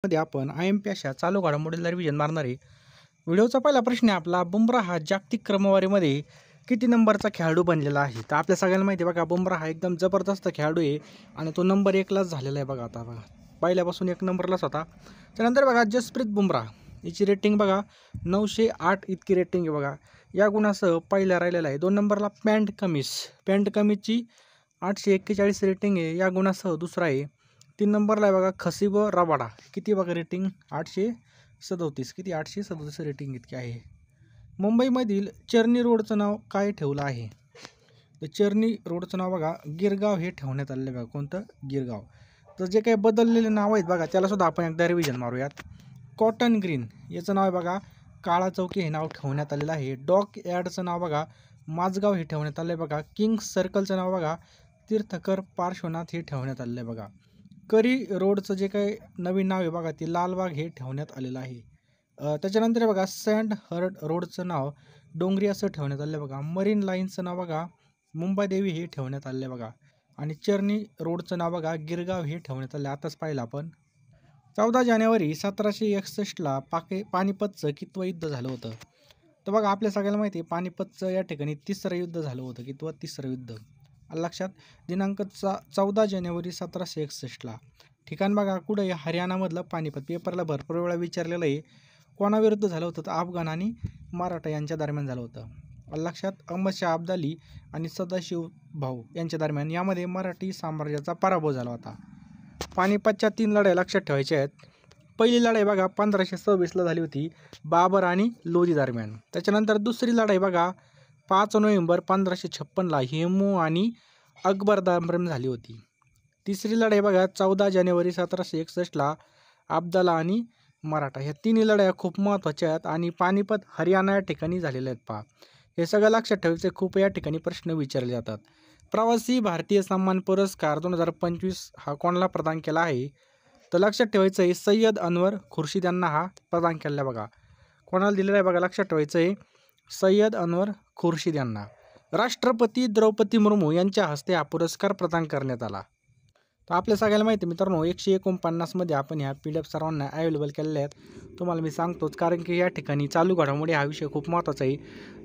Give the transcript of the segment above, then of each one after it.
मध्ये आपण IMP अशा चालू घडामोडींना रिव्हिजन मारणार आहे. व्हिडिओचा पहिला प्रश्न आहे आपला, बुमराह हा जागतिक क्रमवारीमध्ये किती नंबरचा खेळाडू बनलेला आहे? तर आपल्या सगळ्यांना माहिती आहे बघा, बुमराह हा एकदम जबरदस्त खेळाडू आहे आणि तो नंबर 1लाच झालेला आहे बघा. आता बघा, पहिल्यापासून 1 नंबरलाच होता. त्यानंतर बघा जसप्रीत बुमराह, याची रेटिंग बघा 908 इतकी रेटिंग आहे बघा. या गुणासह पहिला राहिलेला आहे. 2 नंबरला पॅन्ट कमिन्सची 841 रेटिंग आहे, या गुणासह दुसरा आहे. 3 नंबरला आहे बघा खसीब रबाडा, किती बघा रेटिंग 837, किती 837 रेटिंग इतकी आहे. मुंबईमधील चर्नी रोडचं नाव काय ठेवलं आहे? तर चर्नी रोडचं नाव बघा गिरगाव हे ठेवण्यात आलेलं बघा. कोणतं? गिरगाव. तर जे काही बदललेले नाव आहेत बघा, त्यालासुद्धा आपण एकदा रिव्हिजन मारूयात. कॉटन ग्रीन याचं नाव आहे बघा काळा चौकी हे नाव ठेवण्यात आलेलं आहे. डॉक यार्डचं नाव बघा माझगाव हे ठेवण्यात आलं आहे बघा. किंग्स सर्कलचं नाव बघा तीर्थकर पार्श्वनाथ हे ठेवण्यात आलेलं आहे बघा. करी रोडचं जे काही नवीन नाव आहे बघा ते लालबाग हे ठेवण्यात आलेलं आहे. त्याच्यानंतर बघा सँड हर्ड रोडचं नाव डोंगरी असं ठेवण्यात आलं आहे बघा. मरीन लाईन्सचं नाव बघा मुंबादेवी हे ठेवण्यात आलं आहे बघा. आणि चर्नी रोडचं नाव बघा गिरगाव हे ठेवण्यात आलं आहे. आताच पाहिलं आपण. 14 जानेवारी 1761ला पानिपतचं कितवं युद्ध झालं होतं? तर बघा आपल्या सगळ्याला माहिती आहे पानिपतचं या ठिकाणी 3रं युद्ध झालं होतं. कितवं? 3रं युद्ध. लक्षात. दिनांक 14 जानेवारी 1761ला. ठिकाण बघा कुठं आहे? हरियाणामधलं पानिपत. पेपरला भरपूर वेळा विचारलेलं आहे. कोणाविरुद्ध झालं होतं? तर अफगाण आणि मराठा यांच्या दरम्यान झालं होतं. लक्षात. अहमदशाह अब्दाली आणि सदाशिव भाऊ यांच्या दरम्यान यामध्ये मराठी साम्राज्याचा पराभव झाला होता. पानिपतच्या 3 लढाई लक्षात ठेवायच्या आहेत. पहिली लढाई बघा 1526ला झाली होती बाबर आणि लोधी दरम्यान. त्याच्यानंतर दुसरी लढाई बघा 5 नोव्हेंबर 1556ला हेमू आणि अकबर दरम्यान झाली होती. तिसरी लढाई बघा 14 जानेवारी 1761ला अब्दाला आणि मराठा. ह्या तिन्ही लढाया खूप महत्त्वाच्या आहेत आणि पानिपत हरियाणा या ठिकाणी झालेल्या आहेत. पहा, हे सगळं लक्षात ठेवायचं. खूप या ठिकाणी प्रश्न विचारले जातात. प्रवासी भारतीय सन्मान पुरस्कार 2025 हा कोणाला प्रदान केला आहे? तर लक्षात ठेवायचं आहे सय्यद अनवर खुर्शीद यांना हा प्रदान केला बघा. कोणाला दिलेला आहे बघा, लक्षात ठेवायचं आहे सय्यद अनवर खुर्शीद यांना. राष्ट्रपती द्रौपदी मुर्मू यांच्या हस्ते हा पुरस्कार प्रदान करण्यात आला. तर आपल्या सगळ्याला माहिती आहे मित्रांनो 149मध्ये आपण ह्या PDF सर्वांना अवेलेबल केलेल्या आहेत. तुम्हाला मी सांगतोच, कारण की या ठिकाणी चालू घडामोडी हा विषय खूप महत्त्वाचा आहे.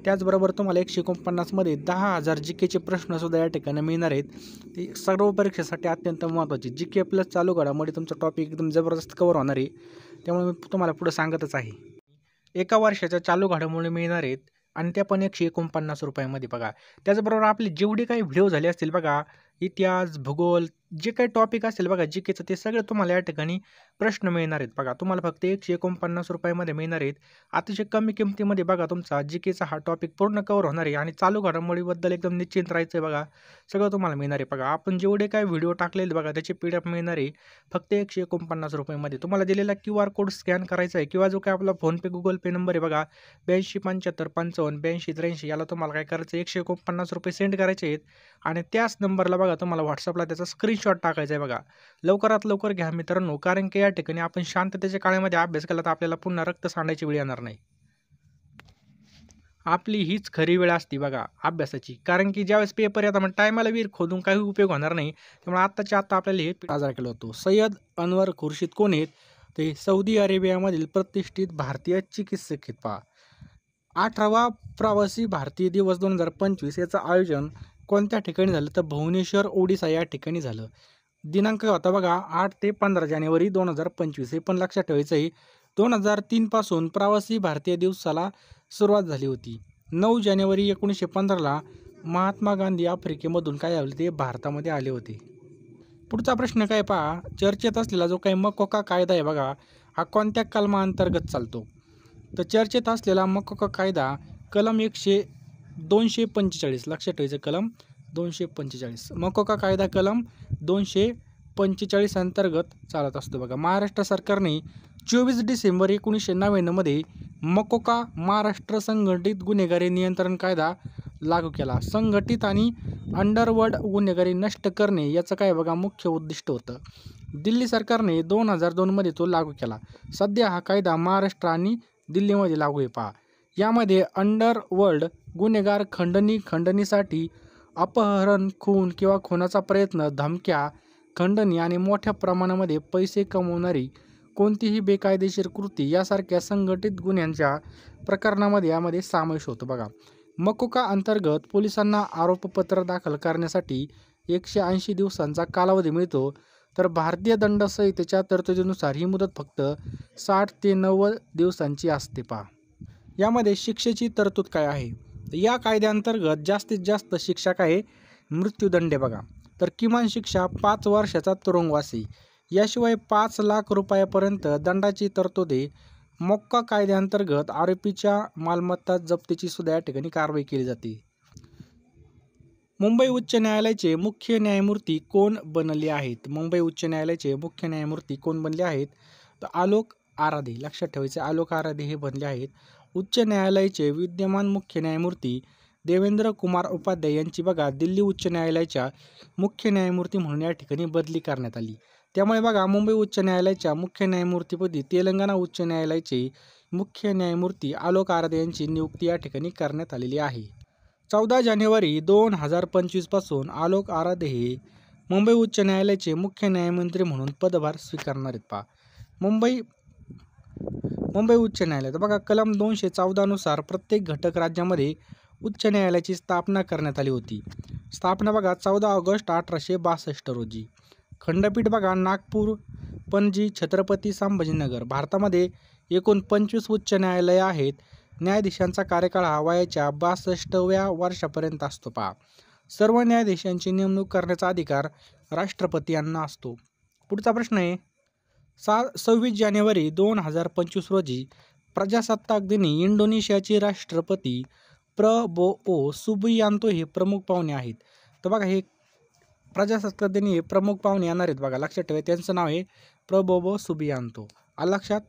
त्याचबरोबर तुम्हाला 149मध्ये 10,000 GKचे प्रश्नसुद्धा या ठिकाणी मिळणार आहेत. ते सर्व परीक्षेसाठी अत्यंत महत्त्वाचे. GK प्लस चालू घडामोडी तुमचा टॉपिक एकदम जबरदस्त कवर होणार आहे. त्यामुळे मी तुम्हाला पुढे सांगतच आहे. एका वर्षाच्या चालू घडामोडी मिळणार आहेत आणि त्या पण 149 रुपयामध्ये बघा. त्याचबरोबर आपले जेवढे काही व्हिडिओ झाले असतील बघा, इतिहास, भूगोल, जे काही टॉपिक असेल बघा GKचं, ते सगळं तुम्हाला या ठिकाणी प्रश्न मिळणार आहेत बघा. तुम्हाला फक्त 149 रुपयामध्ये मिळणार आहेत. अतिशय कमी किमतीमध्ये बघा तुमचा GKचा हा टॉपिक पूर्ण कवर होणार आहे आणि चालू घडामोडीबद्दल एकदम निश्चिंत राहायचं आहे बघा. सगळं तुम्हाला मिळणार आहे बघा. आपण जेवढे काही व्हिडिओ टाकलेले बघा त्याचे PDF मिळणार आहे फक्त 149 रुपयामध्ये. तुम्हाला दिलेला QR कोड स्कॅन करायचा आहे किंवा जो काही आपला फोनपे गुगल पे नंबर आहे बघा 8275558283 याला तुम्हाला काय करायचं 149 रुपये सेंड करायचे आहेत आणि त्याच नंबरला बघा तुम्हाला WhatsAppला त्याचा स्क्रीनशॉट टाकायचा आहे बघा. लवकरात लवकर घ्या मित्रांनो, कारण की या ठिकाणी आपण शांततेच्या काळामध्ये अभ्यास केला तर आपल्याला पुन्हा रक्त सांडायची वेळ येणार नाही. आपली हीच खरी वेळ असते बघा अभ्यासाची, कारण की ज्यावेळेस पेपर येतात मग टायमाला विहीर खोदून काही उपयोग होणार नाही. त्यामुळे आत्ताच्या आत्ता आपल्याला हे साजरा केला होतो. सय्यद अनवर खुर्शीद कोण आहेत? ते सौदी अरेबियामधील प्रतिष्ठित भारतीय चिकित्सक आहेत. पहा, 18वा प्रवासी भारतीय दिवस 2025 याचं आयोजन कोणत्या ठिकाणी झालं? तर भुवनेश्वर ओडिसा या ठिकाणी झालं. दिनांक होता बघा 8 ते 15 जानेवारी 2025. हे पण लक्षात ठेवायचं आहे. 2003 पासून प्रवासी भारतीय दिवसाला सुरुवात झाली होती. 9 जानेवारी 1915ला महात्मा गांधी आफ्रिकेमधून काय आले ते भारतामध्ये आले होते. पुढचा प्रश्न काय पहा, चर्चेत असलेला जो काही मकोका कायदा आहे बघा, हा कोणत्या कलमाअंतर्गत चालतो? तर चर्चेत असलेला मकोका कायदा कलम 245. लक्षात ठेवायचं कलम 245. मकोका कायदा कलम 245 अंतर्गत चालत असतो बघा. महाराष्ट्र सरकारने 24 डिसेंबर 1999मध्ये मकोका महाराष्ट्र संघटित गुन्हेगारी नियंत्रण कायदा लागू केला. संघटित आणि अंडरवर्ल्ड गुन्हेगारी नष्ट करणे याचं काय बघा मुख्य उद्दिष्ट होतं. दिल्ली सरकारने 2002मध्ये तो लागू केला. सध्या हा कायदा महाराष्ट्र आणि दिल्लीमध्ये लागू आहे. पहा, यामध्ये अंडरवर्ल्ड गुन्हेगार खंडणीसाठी अपहरण, खून किंवा खुनाचा प्रयत्न, धमक्या, खंडणी आणि मोठ्या प्रमाणामध्ये पैसे कमवणारी कोणतीही बेकायदेशीर कृती यासारख्या संघटित गुन्ह्यांच्या प्रकरणामध्ये यामध्ये समावेश होतो बघा. मकोका अंतर्गत पोलिसांना आरोपपत्र दाखल करण्यासाठी 180 दिवसांचा कालावधी मिळतो, तर भारतीय दंड संहितेच्या तरतुदीनुसार ही मुदत फक्त 60 ते 90 दिवसांची असते पहा. यामध्ये शिक्षेची तरतूद काय आहे? या कायद्याअंतर्गत जास्तीत जास्त शिक्षा काय आहे? मृत्यूदंड आहे बघा. तर किमान शिक्षा 5 वर्षाचा तुरुंगवास आहे. याशिवाय 5 लाख रुपयापर्यंत दंडाची तरतूद आहे. मोक्का कायद्याअंतर्गत आरोपीच्या मालमत्ता जप्तीची सुद्धा या ठिकाणी कारवाई केली जाते. मुंबई उच्च न्यायालयाचे मुख्य न्यायमूर्ती कोण बनले आहेत? मुंबई उच्च न्यायालयाचे मुख्य न्यायमूर्ती कोण बनले आहेत? तर आलोक आराधे. लक्षात ठेवायचे, आलोक आराधे हे बनले आहेत. उच्च न्यायालयाचे विद्यमान मुख्य न्यायमूर्ती देवेंद्र कुमार उपाध्याय यांची बघा दिल्ली उच्च न्यायालयाच्या मुख्य न्यायमूर्ती म्हणून या ठिकाणी बदली करण्यात आली. त्यामुळे बघा मुंबई उच्च न्यायालयाच्या मुख्य न्यायमूर्तीपदी तेलंगणा उच्च न्यायालयाचे मुख्य न्यायमूर्ती आलोक आराधे यांची नियुक्ती या ठिकाणी करण्यात आलेली आहे. 14 जानेवारी 2025 पासून आलोक आराधे हे मुंबई उच्च न्यायालयाचे मुख्य न्यायमूर्ती म्हणून पदभार स्वीकारणार आहेत पहा. मुंबई उच्च न्यायालय तर बघा कलम 214 नुसार प्रत्येक घटक राज्यामध्ये उच्च न्यायालयाची स्थापना करण्यात आली होती. स्थापना बघा 14 ऑगस्ट 1862 रोजी. खंडपीठ बघा नागपूर, पणजी, छत्रपती संभाजीनगर. भारतामध्ये एकूण 25 उच्च न्यायालये आहेत. न्यायाधीशांचा कार्यकाळ हा वयाच्या 62व्या वर्षापर्यंत असतो पहा. सर्व न्यायाधीशांची नेमणूक करण्याचा अधिकार राष्ट्रपती यांना असतो. पुढचा प्रश्न आहे 26 जानेवारी 2025 रोजी प्रजासत्ताक दिनी इंडोनेशियाचे राष्ट्रपती प्रबोओ सुबियांतो हे प्रमुख पाहुणे आहेत. तर बघा हे प्रजासत्ताक दिनी हे प्रमुख पाहुणे येणार आहेत बघा. लक्षात ठेवा त्यांचं नाव आहे प्रबोओ सुबियांतो. आलं लक्षात?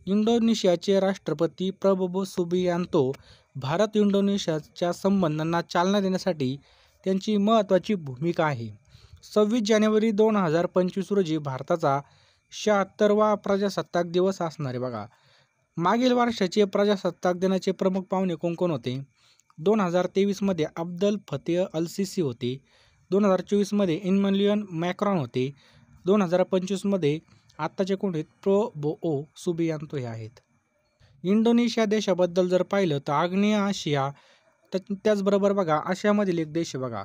इंडोनेशियाचे राष्ट्रपती प्रबोओ सुबियांतो भारत इंडोनेशियाच्या संबंधांना चालना देण्यासाठी त्यांची महत्त्वाची भूमिका आहे. 26 जानेवारी 2025 रोजी भारताचा 76वा प्रजासत्ताक दिवस असणार आहे बघा. मागील वर्षाचे प्रजासत्ताक दिनाचे प्रमुख पाहुणे कोण कोण होते? 2023 मध्ये अब्दल फतेह अल सिसी होते. 2024 मध्ये इमॅन्युएल मॅक्रॉन होते. 2025 मध्ये आत्ताचे कोण आहेत? प्रबोओ सुबियांतो हे आहेत. इंडोनेशिया देशाबद्दल जर पाहिलं तर आग्नेय आशिया त्याचबरोबर बघा आशियामधील एक देश आहे बघा.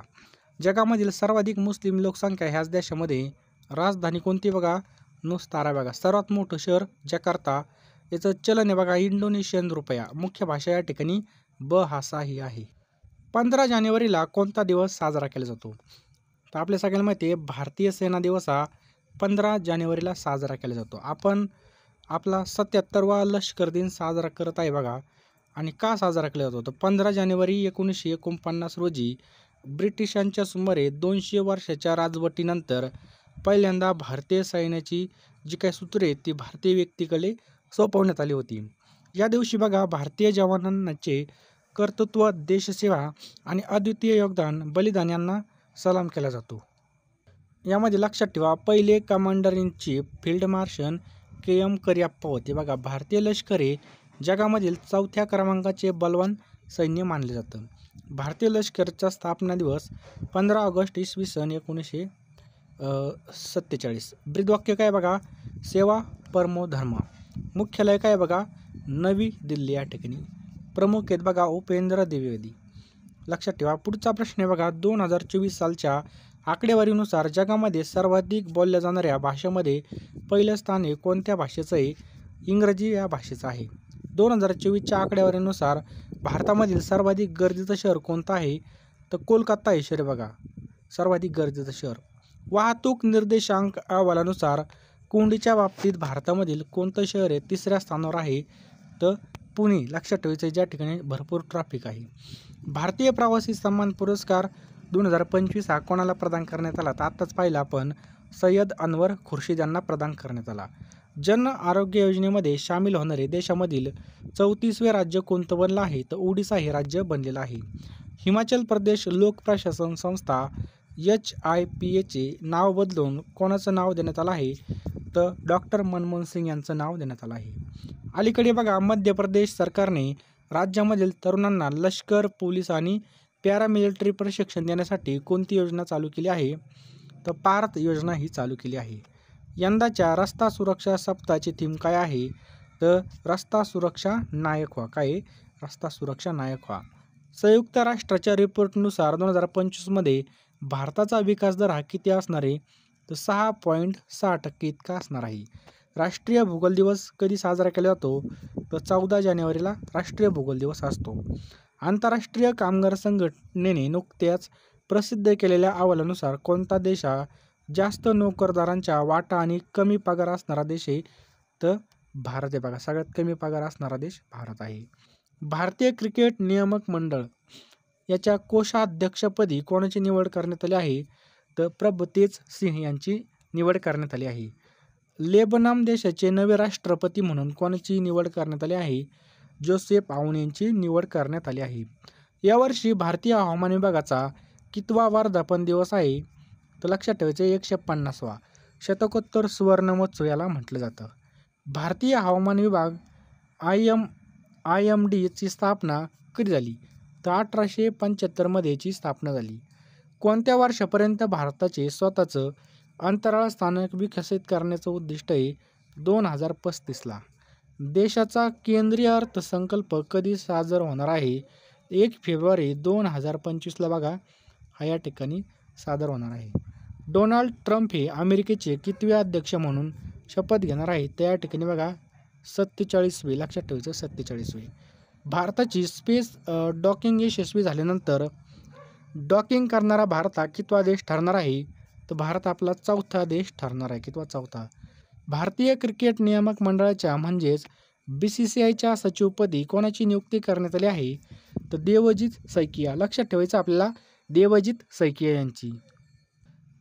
जगामधील सर्वाधिक मुस्लिम लोकसंख्या ह्याच देशामध्ये. राजधानी कोणती बघा? नुस्तारा बघा. सर्वात मोठं शहर जकार्ता. याचं चलन आहे बघा इंडोनेशियन रुपया. मुख्य भाषा या ठिकाणी बहासा ही आहे. 15 जानेवारीला कोणता दिवस साजरा केला जातो? तर आपल्या सगळ्यांना माहिती आहे भारतीय सेना दिवस हा 15 जानेवारीला साजरा केला जातो. आपण आपला 77वा लष्कर दिन साजरा करत आहे बघा. आणि का साजरा केला जातो? तर 15 जानेवारी 1949 रोजी ब्रिटिशांच्या सुमारे 200 वर्षाच्या राजवटीनंतर पहिल्यांदा भारतीय सैन्याची जी काही सूत्रे आहेत ती भारतीय व्यक्तीकडे सोपवण्यात आली होती. या दिवशी बघा भारतीय जवानांचे कर्तृत्व, देशसेवा आणि अद्वितीय योगदान, बलिदान यांना सलाम केला जातो. यामध्ये लक्षात ठेवा पहिले commander in chief field marshal KM Cariappa होते बघा. भारतीय लष्कर हे जगामधील 4थ्या क्रमांकाचे बलवान सैन्य मानले जातं. भारतीय लष्कराचा स्थापना दिवस 15 ऑगस्ट इसवी सन 1947. ब्रीदवाक्य काय बघा? सेवा परमो धर्म. मुख्यालय काय बघा? नवी दिल्ली या ठिकाणी. प्रमुख आहेत बघा उपेंद्र द्विवेदी. लक्षात ठेवा. पुढचा प्रश्न आहे बघा 2024 सालच्या आकडेवारीनुसार जगामध्ये सर्वाधिक बोलल्या जाणाऱ्या भाषेमध्ये पहिलं स्थान हे कोणत्या भाषेचं आहे? इंग्रजी या भाषेचं आहे. 2024च्या आकडेवारीनुसार भारतामधील सर्वाधिक गर्दीचं शहर कोणतं आहे? तर कोलकाता हे शहर बघा सर्वाधिक गर्दीचं शहर. वाहतूक निर्देशांक अहवालानुसार कोंडीच्या बाबतीत भारतामधील कोणतं शहर आहे 3ऱ्या स्थानावर आहे? तर पुणे. लक्षात ठेवायचं ज्या ठिकाणी भरपूर ट्रॅफिक आहे. भारतीय प्रवासी सन्मान पुरस्कार 2025 हा कोणाला प्रदान करण्यात आला? तर आत्ताच पाहिला आपण सय्यद अनवर खुर्शीद यांना प्रदान करण्यात आला. जन आरोग्य योजनेमध्ये सामील होणारे देशामधील 34वे राज्य कोणतं बनलं आहे? तर ओडिसा हे राज्य बनलेलं आहे. हिमाचल प्रदेश लोक प्रशासन संस्था HIPAचे नाव बदलून कोणाचं नाव देण्यात आलं आहे? तर डॉक्टर मनमोहन सिंग यांचं नाव देण्यात आलं आहे. अलीकडे बघा मध्य प्रदेश सरकारने राज्यामधील तरुणांना लष्कर, पोलीस आणि पॅरामिलिटरी प्रशिक्षण देण्यासाठी कोणती योजना चालू केली आहे? तर पार्थ योजना ही चालू केली आहे. यंदाच्या रस्ता सुरक्षा सप्ताहाची थीम काय आहे? तर रस्ता सुरक्षा नायक व्हा. काय आहे? रस्ता सुरक्षा नायक व्हा. संयुक्त राष्ट्राच्या रिपोर्टनुसार 2025मध्ये भारताचा विकास दर हा किती असणार आहे? तर 6.6% इतका असणार आहे. राष्ट्रीय भूगोल दिवस कधी साजरा केला जातो? तर 14 जानेवारीला राष्ट्रीय भूगोल दिवस असतो. आंतरराष्ट्रीय कामगार संघटनेने नुकत्याच प्रसिद्ध केलेल्या अहवालानुसार कोणता देश हा जास्त नोकरदारांच्या वाटा आणि कमी पगार असणारा देश आहे? तर भारत आहे बघा. सगळ्यात कमी पगार असणारा देश भारत आहे. भारतीय क्रिकेट नियामक मंडळ याच्या कोषाध्यक्षपदी कोणाची निवड करण्यात आली आहे? तर प्रभतेज सिंह यांची निवड करण्यात आली आहे. लेबनान देशाचे नवे राष्ट्रपती म्हणून कोणाची निवड करण्यात आली आहे? जोसेफ आऊन यांची निवड करण्यात आली आहे. यावर्षी भारतीय हवामान विभागाचा कितवा वर्धापन दिवस आहे? तर लक्षात ठेवायचं 150वा. शतकोत्तर सुवर्ण महोत्सव याला म्हटलं जातं. भारतीय हवामान विभाग IMD ची स्थापना कधी झाली? तर 1875मध्ये याची स्थापना झाली. कोणत्या वर्षापर्यंत भारताचे स्वतःचं अंतराळ स्थानक विकसित करण्याचं उद्दिष्ट आहे? 2035ला. देशाचा केंद्रीय अर्थसंकल्प कधी सादर होणार आहे? 1 फेब्रुवारी 2025ला बघा हा या ठिकाणी सादर होणार आहे. डोनाल्ड ट्रम्प हे अमेरिकेचे कितवे अध्यक्ष म्हणून शपथ घेणार आहेत? तर या ठिकाणी बघा 47वे. लक्षात ठेवायचं 47वे. भारताची स्पेस डॉकिंग यशस्वी झाल्यानंतर डॉकिंग करणारा भारत हा कितवा देश ठरणार आहे? तर भारत आपला चौथा देश ठरणार आहे. कितवा? चौथा. भारतीय क्रिकेट नियामक मंडळाच्या म्हणजेच BCCIच्या सचिवपदी कोणाची नियुक्ती करण्यात आली आहे? तर देवजित सैकिया. लक्षात ठेवायचं आपल्याला देवजित सैकिया यांची.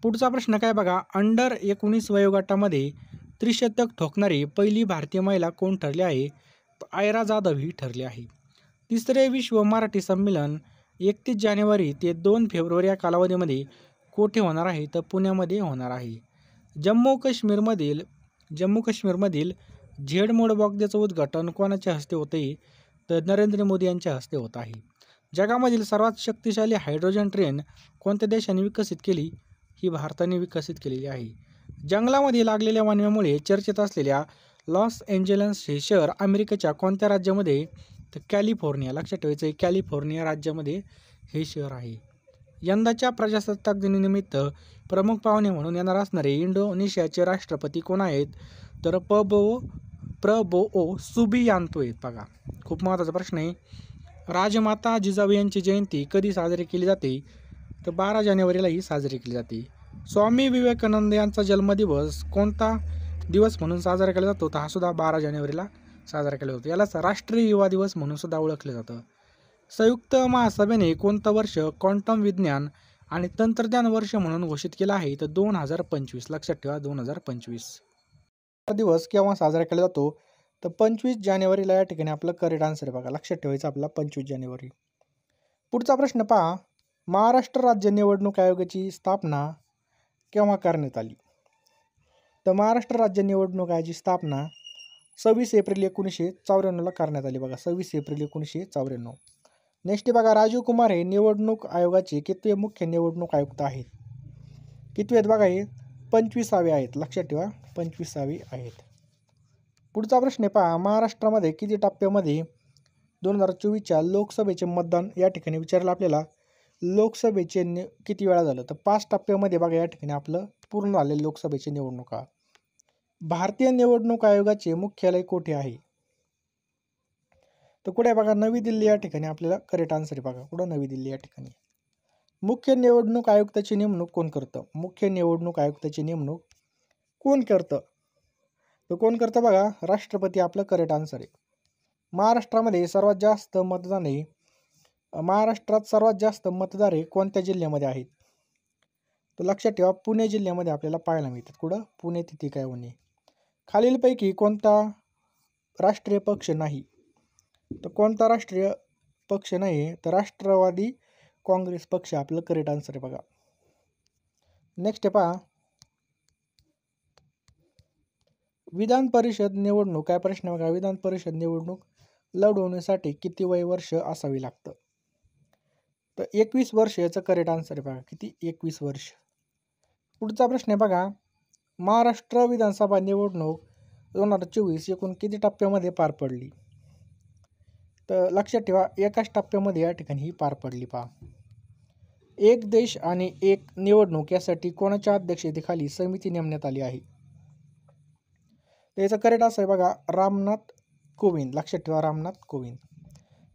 पुढचा प्रश्न काय बघा. अंडर 19 वयोगटामध्ये त्रिशतक ठोकणारी पहिली भारतीय महिला कोण ठरली आहे? तर आयरा जाधव ही ठरली आहे. तिसरे विश्व मराठी संमेलन 31 जानेवारी ते 2 फेब्रुवारी या कालावधीमध्ये कोठे होणार आहे? तर पुण्यामध्ये होणार आहे. जम्मू काश्मीरमधील झेडमोड बोगद्याचं उद्घाटन कोणाच्या हस्ते होते? तर नरेंद्र मोदी यांच्या हस्ते होत आहे. जगामधील सर्वात शक्तिशाली हायड्रोजन ट्रेन कोणत्या देशाने विकसित केली? ही भारताने विकसित केलेली आहे. जंगलामध्ये लागलेल्या वणव्यामुळे चर्चेत असलेल्या लॉस एंजेलस हे शहर अमेरिकेच्या कोणत्या राज्यामध्ये? तर कॅलिफोर्निया. लक्षात ठेवायचं कॅलिफोर्निया राज्यामध्ये हे शहर आहे. यंदाच्या प्रजासत्ताक दिनानिमित्त प्रमुख पाहुणे म्हणून येणार असणारे इंडोनेशियाचे राष्ट्रपती कोण आहेत? तर प्रबोओ सुबियांतो आहेत बघा. खूप महत्त्वाचा प्रश्न आहे. राजमाता जिजाऊ यांची जयंती कधी साजरी केली जाते? तर 12 जानेवारीला ही साजरी केली जाते. स्वामी विवेकानंद यांचा जन्मदिवस कोणता दिवस म्हणून साजरा केला जातो? तर हा सुद्धा 12 जानेवारीला साजरा केला जातो. यालाच राष्ट्रीय युवा दिवस म्हणून सुद्धा ओळखलं जातं. संयुक्त महासभेने कोणतं वर्ष क्वांटम विज्ञान आणि तंत्रज्ञान वर्ष म्हणून घोषित केलं आहे? तर 2025. लक्षात ठेवा 2025. दिवस केव्हा साजरा केला जातो? तर 25 जानेवारीला. या ठिकाणी आपलं करेक्ट आन्सर आहे बघा. लक्षात ठेवायचं आपला 25 जानेवारी. पुढचा प्रश्न पहा. महाराष्ट्र राज्य निवडणूक आयोगाची स्थापना केव्हा करण्यात आली? तर महाराष्ट्र राज्य निवडणूक आयोगाची स्थापना 26 एप्रिल 1994ला करण्यात आली बघा. 26 एप्रिल 1994. नेक्स्ट बघा. राजीव कुमार हे निवडणूक आयोगाचे कितवे मुख्य निवडणूक आयुक्त आहेत? कितवे आहेत बघा हे? 25वे आहेत. लक्षात ठेवा 25वे आहेत. पुढचा प्रश्न पहा. महाराष्ट्रामध्ये किती टप्प्यामध्ये 2024च्या लोकसभेचे मतदान या ठिकाणी विचारलं आपल्याला. लोकसभेचे किती वेळा झालं? तर 5 टप्प्यामध्ये बघा या ठिकाणी आपलं पूर्ण झाले लोकसभेची निवडणुका. भारतीय निवडणूक आयोगाचे मुख्यालय कुठे आहे? तर कुठे बघा? नवी दिल्ली या ठिकाणी आपल्याला करेक्ट आन्सर आहे बघा. कुठं? नवी दिल्ली या ठिकाणी. मुख्य निवडणूक आयुक्ताची नेमणूक कोण करतं? मुख्य निवडणूक आयुक्ताची नेमणूक कोण करतं? तर कोण करतं बघा? राष्ट्रपती आपलं करेक्ट आन्सर आहे. महाराष्ट्रामध्ये सर्वात जास्त मतदान आहे. महाराष्ट्रात सर्वात जास्त मतदार हे कोणत्या जिल्ह्यामध्ये आहेत? तर लक्षात ठेवा पुणे जिल्ह्यामध्ये आपल्याला पाहायला मिळतात. कुठं? पुणे तिथे काय होणे. खालीलपैकी कोणता राष्ट्रीय पक्ष नाही? तर कोणता राष्ट्रीय पक्ष नाही? तर राष्ट्रवादी काँग्रेस पक्ष आपलं करेक्ट आन्सर आहे बघा. नेक्स्ट पहा. विधान परिषद निवडणूक काय प्रश्न बघा. विधान परिषद निवडणूक लढवण्यासाठी किती वय वर्ष असावी लागतं? तर 21 वर्ष याचं करेक्ट आन्सर आहे बघा. किती? 21 वर्ष. पुढचा प्रश्न आहे बघा. महाराष्ट्र विधानसभा निवडणूक 2024 एकूण किती टप्प्यामध्ये पार पडली? तर लक्षात ठेवा, एकाच टप्प्यामध्ये या ठिकाणी ही पार पडली. पहा, एक देश आणि एक निवडणूक यासाठी कोणाच्या अध्यक्षतेखाली समिती नेमण्यात आली आहे? त्याचं करेक्ट असं आहे बघा, रामनाथ कोविंद. लक्षात ठेवा, रामनाथ कोविंद.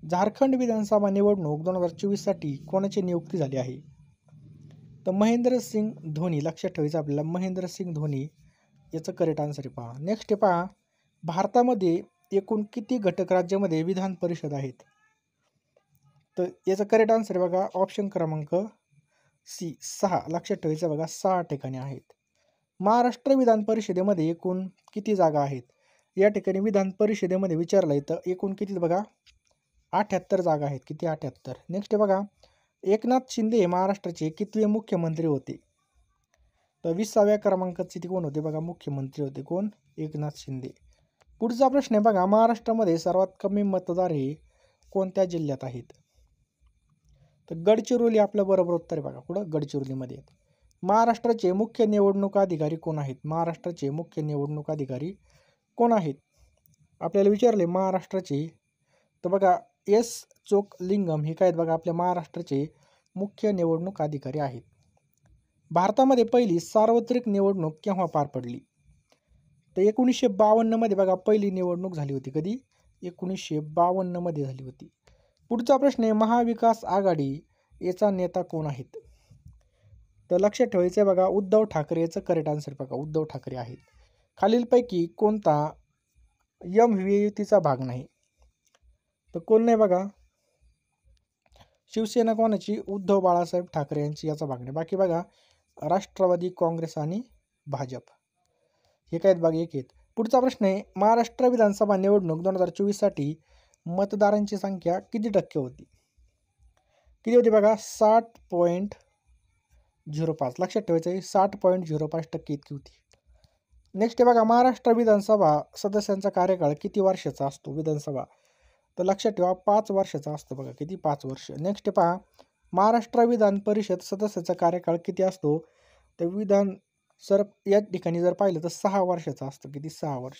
झारखंड विधानसभा निवडणूक 2024 साठी कोणाची नियुक्ती झाली आहे? तर महेंद्र सिंग धोनी. लक्षात ठेवायचं आपल्याला, महेंद्र सिंग धोनी याचं करेक्ट आन्सर आहे. पहा, नेक्स्ट आहे पहा, भारतामध्ये एकूण किती घटक राज्यामध्ये विधान परिषद आहेत? तर याचं करेक्ट आन्सर आहे बघा, ऑप्शन क्रमांक सी, 6. लक्षात ठेवायचं बघा, 6 ठिकाणी आहेत. महाराष्ट्र विधान परिषदेमध्ये एकूण किती जागा आहेत? या ठिकाणी विधान परिषदेमध्ये विचारलं आहे तर एकूण किती बघा, 78 जागा आहेत. किती? 78. नेक्स्ट आहे बघा, एकनाथ शिंदे हे महाराष्ट्राचे कितवे मुख्यमंत्री होते? तर 20व्या क्रमांकाचे ते कोण होते बघा, मुख्यमंत्री होते. कोण? एकनाथ शिंदे. पुढचा प्रश्न आहे बघा, महाराष्ट्रामध्ये सर्वात कमी मतदार हे कोणत्या जिल्ह्यात आहेत? तर गडचिरोली आपलं बरोबर उत्तर आहे बघा. कुठं? गडचिरोलीमध्ये. महाराष्ट्राचे मुख्य निवडणूक अधिकारी कोण आहेत? महाराष्ट्राचे मुख्य निवडणूक अधिकारी कोण आहेत? आपल्याला विचारले महाराष्ट्राचे, तर बघा एस चोकलिंगम हे काय आहेत बघा, आपल्या महाराष्ट्राचे मुख्य निवडणूक अधिकारी आहेत. भारतामध्ये पहिली सार्वत्रिक निवडणूक केव्हा पार पडली? तर 1952 मध्ये बघा पहिली निवडणूक झाली होती. कधी? 1952 मध्ये झाली होती. पुढचा प्रश्न आहे, महाविकास आघाडी याचा नेता कोण आहेत? तर लक्षात ठेवायचं आहे बघा, उद्धव ठाकरे याचं करेक्ट आन्सर बघा, उद्धव ठाकरे आहेत. खालीलपैकी कोणता युतीचा भाग नाही? तर कोण नाही बघा, शिवसेना कोणाची? उद्धव बाळासाहेब ठाकरे यांची याचा भाग नाही. बाकी बघा, राष्ट्रवादी काँग्रेस आणि भाजप हे काय आहेत बघा, एक आहेत. पुढचा प्रश्न आहे, महाराष्ट्र विधानसभा निवडणूक 2024 साठी मतदारांची संख्या किती टक्के होती? किती होती बघा, 60.05. लक्षात ठेवायचं आहे, 60.05% इतकी होती. नेक्स्ट आहे बघा, महाराष्ट्र विधानसभा सदस्यांचा कार्यकाळ किती वर्षाचा असतो? विधानसभा, तर लक्षात ठेवा 5 वर्षाचा असतो बघा. किती? 5 वर्ष. नेक्स्ट पहा, महाराष्ट्र विधान परिषद सदस्याचा कार्यकाळ किती असतो? तर या ठिकाणी जर पाहिलं तर 6 वर्षाचा असतो. किती? 6 वर्ष.